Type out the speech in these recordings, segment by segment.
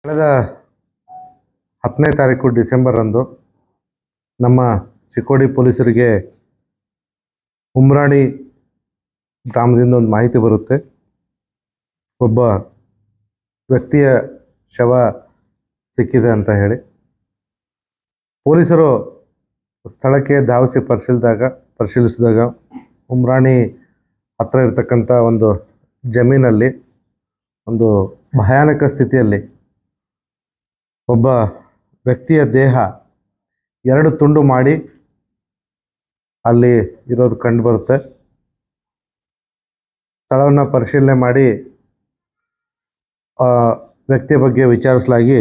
ಕಳೆದ 10ನೇ ತಾರೀಕು ಡಿಸೆಂಬರ್ ಅಂದು ನಮ್ಮ ಚಿಕ್ಕೋಡಿ ಪೊಲೀಸರಿಗೆ ಉಮ್ರಾಣಿ ಗ್ರಾಮದಿಂದ ಒಂದು ಮಾಹಿತಿ ಬರುತ್ತೆ. ಒಬ್ಬ ವ್ಯಕ್ತಿಯ ಶವ ಸಿಕ್ಕಿದೆ ಅಂತ ಹೇಳಿ ಪೊಲೀಸರು ಸ್ಥಳಕ್ಕೆ ಧಾವಿಸಿ ಪರಿಶೀಲಿಸಿದಾಗ ಉಮ್ರಾಣಿ ಹತ್ರ ಇರತಕ್ಕಂಥ ಒಂದು ಜಮೀನಲ್ಲಿ ಒಂದು ಭಯಾನಕ ಸ್ಥಿತಿಯಲ್ಲಿ ಒಬ್ಬ ವ್ಯಕ್ತಿಯ ದೇಹ 2 ತುಂಡು ಮಾಡಿ ಅಲ್ಲಿ ಇರೋದು ಕಂಡು ಬರುತ್ತೆ. ಸ್ಥಳವನ್ನು ಪರಿಶೀಲನೆ ಮಾಡಿ ವ್ಯಕ್ತಿಯ ಬಗ್ಗೆ ವಿಚಾರಿಸಲಾಗಿ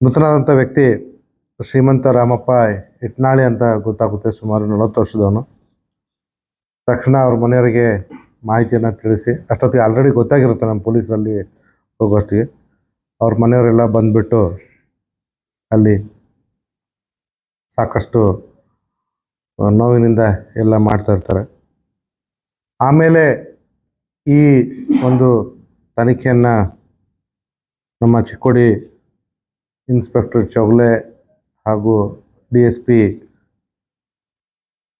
ಮೃತನಾದಂಥ ವ್ಯಕ್ತಿ ಶ್ರೀಮಂತ ರಾಮಪ್ಪ ಇಟ್ನಾಳಿ ಅಂತ ಗೊತ್ತಾಗುತ್ತೆ. ಸುಮಾರು 40 ವರ್ಷದವನು. ತಕ್ಷಣ ಅವ್ರ ಮನೆಯವರಿಗೆ ಮಾಹಿತಿಯನ್ನು ತಿಳಿಸಿ, ಅಷ್ಟೊತ್ತಿಗೆ ಆಲ್ರೆಡಿ ಗೊತ್ತಾಗಿರುತ್ತೆ ನಮ್ಮ ಪೊಲೀಸರಲ್ಲಿ ಹೋಗೋಷ್ಟಿಗೆ. ಅವ್ರ ಮನೆಯವರೆಲ್ಲ ಬಂದುಬಿಟ್ಟು ಅಲ್ಲಿ ಸಾಕಷ್ಟು ನೋವಿನಿಂದ ಎಲ್ಲ ಮಾಡ್ತಾ ಇರ್ತಾರೆ. ಆಮೇಲೆ ಈ ಒಂದು ತನಿಖೆಯನ್ನು ನಮ್ಮ ಚಿಕ್ಕೋಡಿ ಇನ್ಸ್ಪೆಕ್ಟರ್ ಚೌಗಲೆ ಹಾಗೂ DSP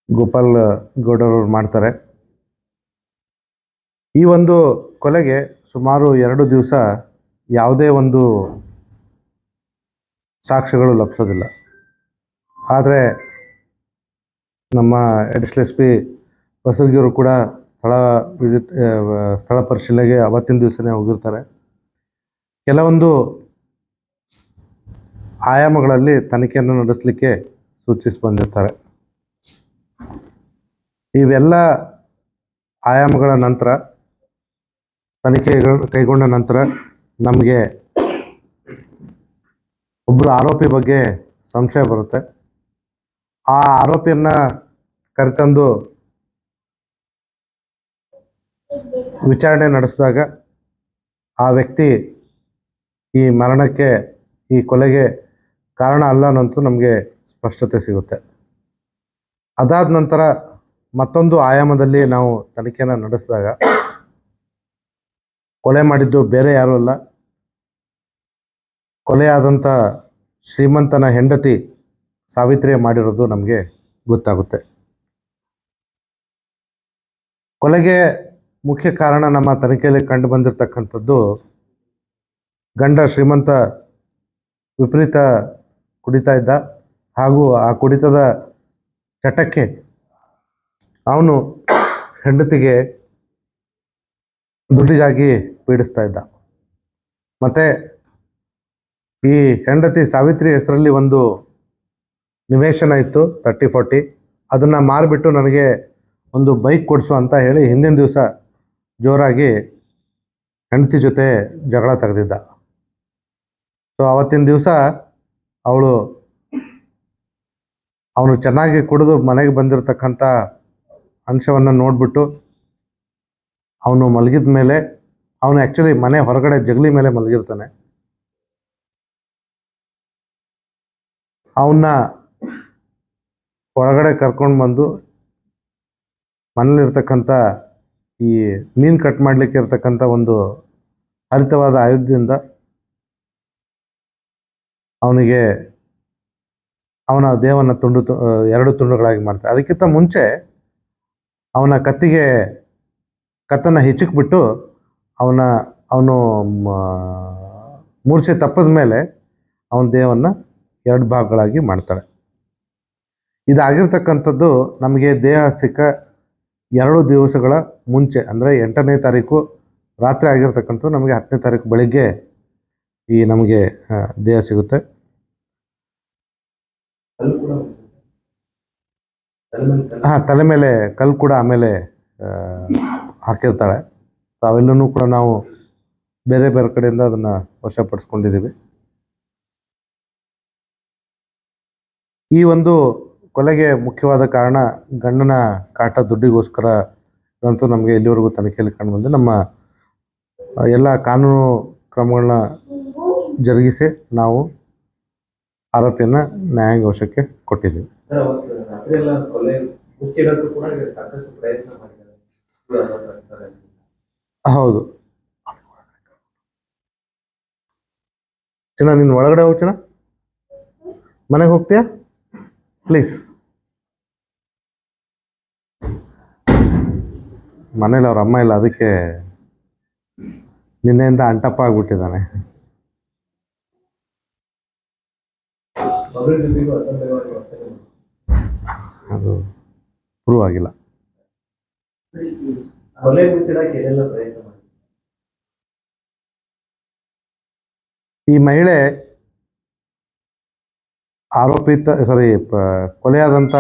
ಗೋಪಾಲ್ ಗೌಡರವರು ಮಾಡ್ತಾರೆ. ಈ ಒಂದು ಕೊಲೆಗೆ ಸುಮಾರು 2 ದಿವಸ ಯಾವುದೇ ಒಂದು ಸಾಕ್ಷ್ಯಗಳು ಲಭಿಸೋದಿಲ್ಲ. ಆದರೆ ನಮ್ಮ ಅಡಿಷನಲ್ SP ಬಸವಗಿಯವರು ಕೂಡ ಸ್ಥಳ ಪರಿಶೀಲನೆಗೆ ಅವತ್ತಿನ ದಿವಸನೇ ಹೋಗಿರ್ತಾರೆ. ಕೆಲವೊಂದು ಆಯಾಮಗಳಲ್ಲಿ ತನಿಖೆಯನ್ನು ನಡೆಸಲಿಕ್ಕೆ ಸೂಚಿಸಿ ಬಂದಿರ್ತಾರೆ. ಇವೆಲ್ಲ ಆಯಾಮಗಳ ನಂತರ ತನಿಖೆ ಕೈಗೊಂಡ ನಂತರ ನಮಗೆ ಒಬ್ಬರು ಆರೋಪಿ ಬಗ್ಗೆ ಸಂಶಯ ಬರುತ್ತೆ. ಆ ಆರೋಪಿಯನ್ನು ಕರೆತಂದು ವಿಚಾರಣೆ ನಡೆಸಿದಾಗ ಆ ವ್ಯಕ್ತಿ ಈ ಮರಣಕ್ಕೆ, ಈ ಕೊಲೆಗೆ ಕಾರಣ ಅಲ್ಲ ಅನ್ನೋಂತೂ ನಮಗೆ ಸ್ಪಷ್ಟತೆ ಸಿಗುತ್ತೆ. ಅದಾದ ನಂತರ ಮತ್ತೊಂದು ಆಯಾಮದಲ್ಲಿ ನಾವು ತನಿಖೆಯನ್ನು ನಡೆಸಿದಾಗ ಕೊಲೆ ಮಾಡಿದ್ದು ಬೇರೆ ಯಾರೂ ಅಲ್ಲ, ಕೊಲೆಯಾದಂಥ ಶ್ರೀಮಂತನ ಹೆಂಡತಿ ಸಾವಿತ್ರಿ ಮಾಡಿರೋದು ನಮಗೆ ಗೊತ್ತಾಗುತ್ತೆ. ಕೊಲೆಗೆ ಮುಖ್ಯ ಕಾರಣ ನಮ್ಮ ತನಿಖೆಯಲ್ಲಿ ಕಂಡು ಬಂದಿರತಕ್ಕಂಥದ್ದು, ಗಂಡ ಶ್ರೀಮಂತ ವಿಪರೀತ ಕುಡಿತಾ ಇದ್ದ ಹಾಗೂ ಆ ಕುಡಿತದ ಚಟಕ್ಕೆ ಅವನು ಹೆಂಡತಿಗೆ ದುಡ್ಡಿಗಾಗಿ ಪೀಡಿಸ್ತಾ ಇದ್ದ. ಮತ್ತು ಈ ಹೆಂಡತಿ ಸಾವಿತ್ರಿ ಹೆಸರಲ್ಲಿ ಒಂದು ನಿವೇಶನ ಇತ್ತು 30-40. ಅದನ್ನು ಮಾರಿಬಿಟ್ಟು ನನಗೆ ಒಂದು ಬೈಕ್ ಕೊಡಿಸು ಅಂತ ಹೇಳಿ ಹಿಂದಿನ ದಿವಸ ಜೋರಾಗಿ ಹೆಂಡತಿ ಜೊತೆ ಜಗಳ ತೆಗೆದಿದ್ದ. ಸೊ ಆವತ್ತಿನ ದಿವಸ ಅವನು ಚೆನ್ನಾಗಿ ಕುಡಿದು ಮನೆಗೆ ಬಂದಿರತಕ್ಕಂಥ ಅಂಶವನ್ನು ನೋಡಿಬಿಟ್ಟು ಅವನು ಮಲಗಿದ ಮೇಲೆ, ಅವನು ಆ್ಯಕ್ಚುಲಿ ಮನೆ ಹೊರಗಡೆ ಜಗಲಿ ಮೇಲೆ ಮಲಗಿರ್ತಾನೆ, ಅವನ್ನ ಒಳಗಡೆ ಕರ್ಕೊಂಡು ಬಂದು ಮನೇಲಿರ್ತಕ್ಕಂಥ ಈ ಮೀನು ಕಟ್ ಮಾಡಲಿಕ್ಕೆ ಇರ್ತಕ್ಕಂಥ ಒಂದು ಹರಿತವಾದ ಆಯುಧದಿಂದ ಅವನಿಗೆ ಅವನ ದೇಹವನ್ನು 2 ತುಂಡುಗಳಾಗಿ ಮಾಡ್ತಾರೆ. ಅದಕ್ಕಿಂತ ಮುಂಚೆ ಅವನ ಕತ್ತನ್ನು ಹೆಚ್ಚಿಕ್ಬಿಟ್ಟು ಅವನು ಮೂರ್ಛೆ ತಪ್ಪದ ಮೇಲೆ ಅವನ ದೇಹವನ್ನು 2 ಭಾಗಗಳಾಗಿ ಮಾಡ್ತಾಳೆ. ಇದಾಗಿರ್ತಕ್ಕಂಥದ್ದು ನಮಗೆ ದೇಹ ಸಿಕ್ಕ 2 ದಿವಸಗಳ ಮುಂಚೆ, ಅಂದರೆ 8ನೇ ತಾರೀಕು ರಾತ್ರಿ ಆಗಿರ್ತಕ್ಕಂಥದ್ದು ನಮಗೆ 10ನೇ ತಾರೀಕು ಬೆಳಿಗ್ಗೆ ಈ ನಮಗೆ ದೇಹ ಸಿಗುತ್ತೆ. ತಲೆ ಮೇಲೆ ಕಲ್ಲು ಕೂಡ ಆಮೇಲೆ ಹಾಕಿರ್ತಾಳೆ. ಅವೆಲ್ಲನೂ ಕೂಡ ನಾವು ಬೇರೆ ಬೇರೆ ಕಡೆಯಿಂದ ಅದನ್ನು ವಶಪಡಿಸ್ಕೊಂಡಿದ್ದೀವಿ. ಈ ಒಂದು ಕೊಲೆಗೆ ಮುಖ್ಯವಾದ ಕಾರಣ ಗಂಡನ ಕಾಟ, ದುಡ್ಡಿಗೋಸ್ಕರ ಅಂತೂ ನಮಗೆ ಇಲ್ಲಿವರೆಗೂ ತನಿಖೆಯಲ್ಲಿ ಕಂಡು ಬಂದು ನಮ್ಮ ಎಲ್ಲ ಕಾನೂನು ಕ್ರಮಗಳನ್ನ ಜರುಗಿಸಿ ನಾವು ಆರೋಪಿಯನ್ನು ನ್ಯಾಯಾಂಗ ವಶಕ್ಕೆ ಕೊಟ್ಟಿದ್ದೀವಿ. ಹೌದು. ಚಿನ್ನ ನೀನು ಒಳಗಡೆ ಹೋಗ್ ಚಿನ್ನ, ಮನೆಗೆ ಹೋಗ್ತೀಯಾ ಪ್ಲೀಸ್. ಮನೇಲಿ ಅವ್ರ ಅಮ್ಮ ಇಲ್ಲ, ಅದಕ್ಕೆ ನಿನ್ನೆಯಿಂದ ಅಂಟಪ್ಪ ಆಗ್ಬಿಟ್ಟಿದ್ದಾನೆ. ಅದು ಪ್ರೂವ್ ಆಗಿಲ್ಲ. ಈ ಮಹಿಳೆ ಕೊಲೆಯಾದಂಥ